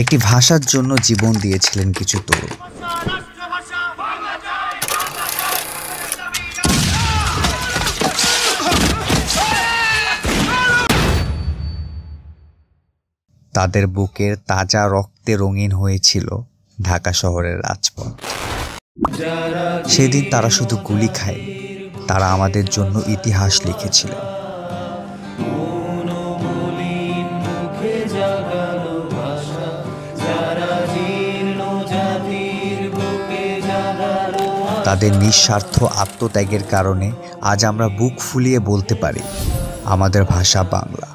একটি ভাষার জন্য জীবন দিয়েছিলেন কিছু তরুণ। তাদের বুকের তাজা রক্তে রঙিন হয়েছিল ঢাকা শহরের রাজপথ। সেদিন তারা শুধু গুলি খায়, তারা আমাদের জন্য ইতিহাস লিখেছিলেন। তাদের নিঃস্বার্থ আত্মত্যাগের কারণে আজ আমরা বুক ফুলিয়ে বলতে পারি, আমাদের ভাষা বাংলা।